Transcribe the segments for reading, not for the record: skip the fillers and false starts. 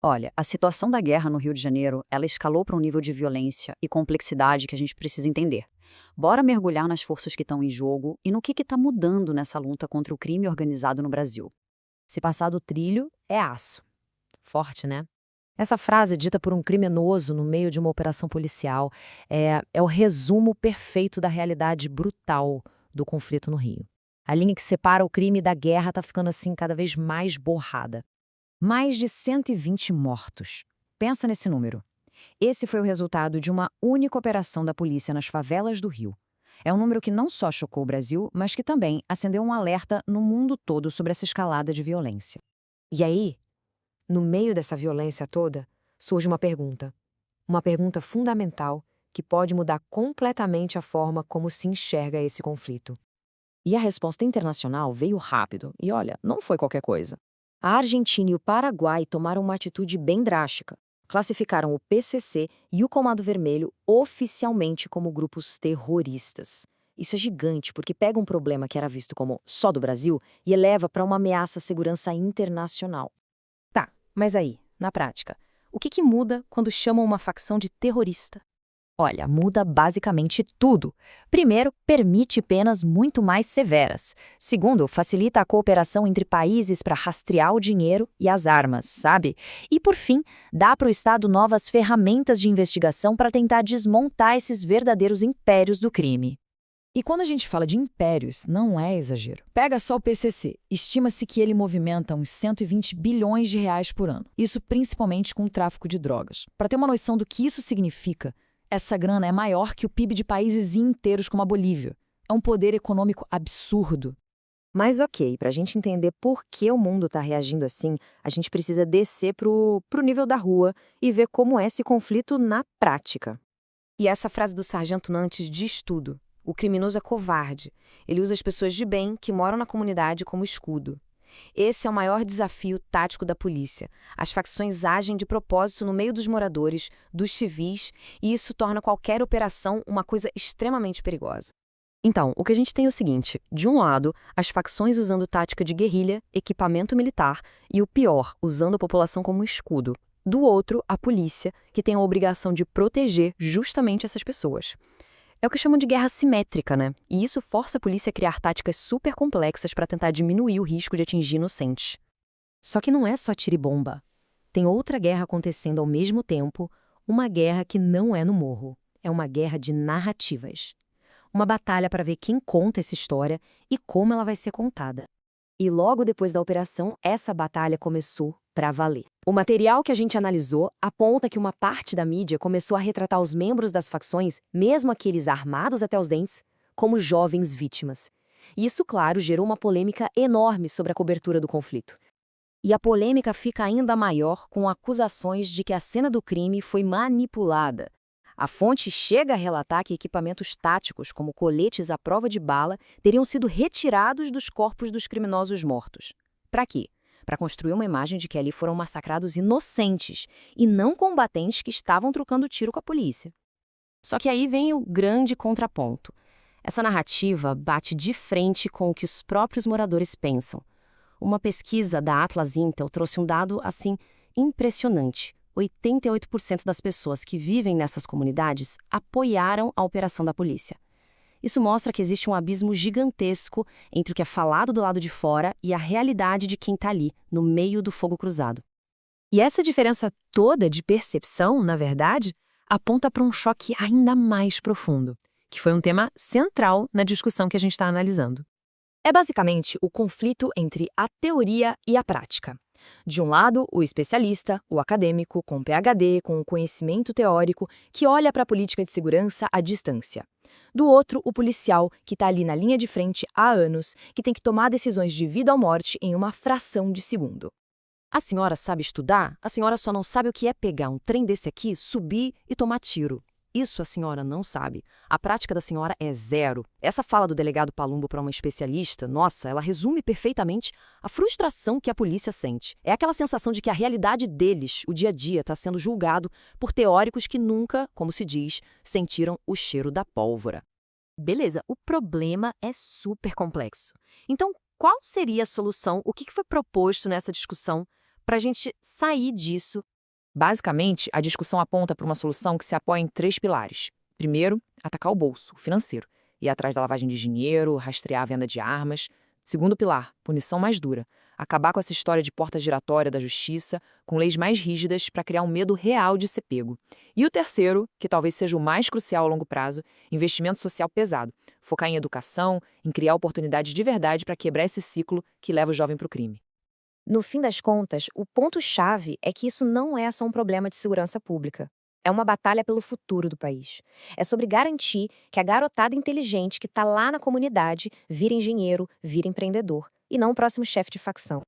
Olha, a situação da guerra no Rio de Janeiro, ela escalou para um nível de violência e complexidade que a gente precisa entender. Bora mergulhar nas forças que estão em jogo e no que está mudando nessa luta contra o crime organizado no Brasil. Se passar do trilho, é aço. Forte, né? Essa frase, dita por um criminoso no meio de uma operação policial, é o resumo perfeito da realidade brutal do conflito no Rio. A linha que separa o crime da guerra está ficando assim cada vez mais borrada. Mais de 120 mortos. Pensa nesse número. Esse foi o resultado de uma única operação da polícia nas favelas do Rio. É um número que não só chocou o Brasil, mas que também acendeu um alerta no mundo todo sobre essa escalada de violência. E aí, no meio dessa violência toda, surge uma pergunta fundamental que pode mudar completamente a forma como se enxerga esse conflito. E a resposta internacional veio rápido, e olha, não foi qualquer coisa. A Argentina e o Paraguai tomaram uma atitude bem drástica. Classificaram o PCC e o Comando Vermelho oficialmente como grupos terroristas. Isso é gigante porque pega um problema que era visto como só do Brasil e eleva para uma ameaça à segurança internacional. Tá, mas aí, na prática, o que muda quando chamam uma facção de terrorista? Olha, muda basicamente tudo. Primeiro, permite penas muito mais severas. Segundo, facilita a cooperação entre países para rastrear o dinheiro e as armas, sabe? E por fim, dá para o Estado novas ferramentas de investigação para tentar desmontar esses verdadeiros impérios do crime. E quando a gente fala de impérios, não é exagero. Pega só o PCC. Estima-se que ele movimenta uns 120 bilhões de reais por ano. Isso principalmente com o tráfico de drogas. Para ter uma noção do que isso significa, essa grana é maior que o PIB de países inteiros como a Bolívia. É um poder econômico absurdo. Mas ok, para a gente entender por que o mundo está reagindo assim, a gente precisa descer pro nível da rua e ver como é esse conflito na prática. E essa frase do Sargento Nantes diz tudo. O criminoso é covarde. Ele usa as pessoas de bem que moram na comunidade como escudo. Esse é o maior desafio tático da polícia. As facções agem de propósito no meio dos moradores, dos civis, e isso torna qualquer operação uma coisa extremamente perigosa. Então, o que a gente tem é o seguinte: de um lado, as facções usando tática de guerrilha, equipamento militar, e o pior, usando a população como escudo. Do outro, a polícia, que tem a obrigação de proteger justamente essas pessoas. É o que chamam de guerra simétrica, né? E isso força a polícia a criar táticas super complexas para tentar diminuir o risco de atingir inocentes. Só que não é só tiro e bomba. Tem outra guerra acontecendo ao mesmo tempo, uma guerra que não é no morro. É uma guerra de narrativas. Uma batalha para ver quem conta essa história e como ela vai ser contada. E logo depois da operação, essa batalha começou para valer. O material que a gente analisou aponta que uma parte da mídia começou a retratar os membros das facções, mesmo aqueles armados até os dentes, como jovens vítimas. E isso, claro, gerou uma polêmica enorme sobre a cobertura do conflito. E a polêmica fica ainda maior com acusações de que a cena do crime foi manipulada. A fonte chega a relatar que equipamentos táticos, como coletes à prova de bala, teriam sido retirados dos corpos dos criminosos mortos. Para quê? Para construir uma imagem de que ali foram massacrados inocentes e não combatentes que estavam trocando tiro com a polícia. Só que aí vem o grande contraponto. Essa narrativa bate de frente com o que os próprios moradores pensam. Uma pesquisa da Atlas Intel trouxe um dado, assim, impressionante. 88% das pessoas que vivem nessas comunidades apoiaram a operação da polícia. Isso mostra que existe um abismo gigantesco entre o que é falado do lado de fora e a realidade de quem está ali, no meio do fogo cruzado. E essa diferença toda de percepção, na verdade, aponta para um choque ainda mais profundo, que foi um tema central na discussão que a gente está analisando. É basicamente o conflito entre a teoria e a prática. De um lado, o especialista, o acadêmico, com PhD, com o conhecimento teórico, que olha para a política de segurança à distância. Do outro, o policial, que está ali na linha de frente há anos, que tem que tomar decisões de vida ou morte em uma fração de segundo. A senhora sabe estudar? A senhora só não sabe o que é pegar um trem desse aqui, subir e tomar tiro. Isso a senhora não sabe. A prática da senhora é zero. Essa fala do delegado Palumbo para uma especialista, nossa, ela resume perfeitamente a frustração que a polícia sente. É aquela sensação de que a realidade deles, o dia a dia, está sendo julgado por teóricos que nunca, como se diz, sentiram o cheiro da pólvora. Beleza, o problema é super complexo. Então, qual seria a solução? O que foi proposto nessa discussão para a gente sair disso? Basicamente, a discussão aponta para uma solução que se apoia em 3 pilares. Primeiro, atacar o bolso, o financeiro, ir atrás da lavagem de dinheiro, rastrear a venda de armas. Segundo pilar, punição mais dura, acabar com essa história de porta giratória da justiça, com leis mais rígidas para criar um medo real de ser pego. E o terceiro, que talvez seja o mais crucial a longo prazo, investimento social pesado, focar em educação, em criar oportunidades de verdade para quebrar esse ciclo que leva o jovem para o crime. No fim das contas, o ponto-chave é que isso não é só um problema de segurança pública. É uma batalha pelo futuro do país. É sobre garantir que a garotada inteligente que está lá na comunidade vira engenheiro, vira empreendedor, e não o próximo chefe de facção.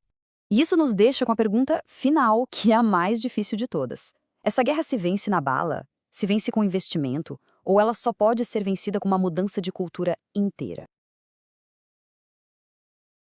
E isso nos deixa com a pergunta final, que é a mais difícil de todas. Essa guerra se vence na bala? Se vence com investimento? Ou ela só pode ser vencida com uma mudança de cultura inteira?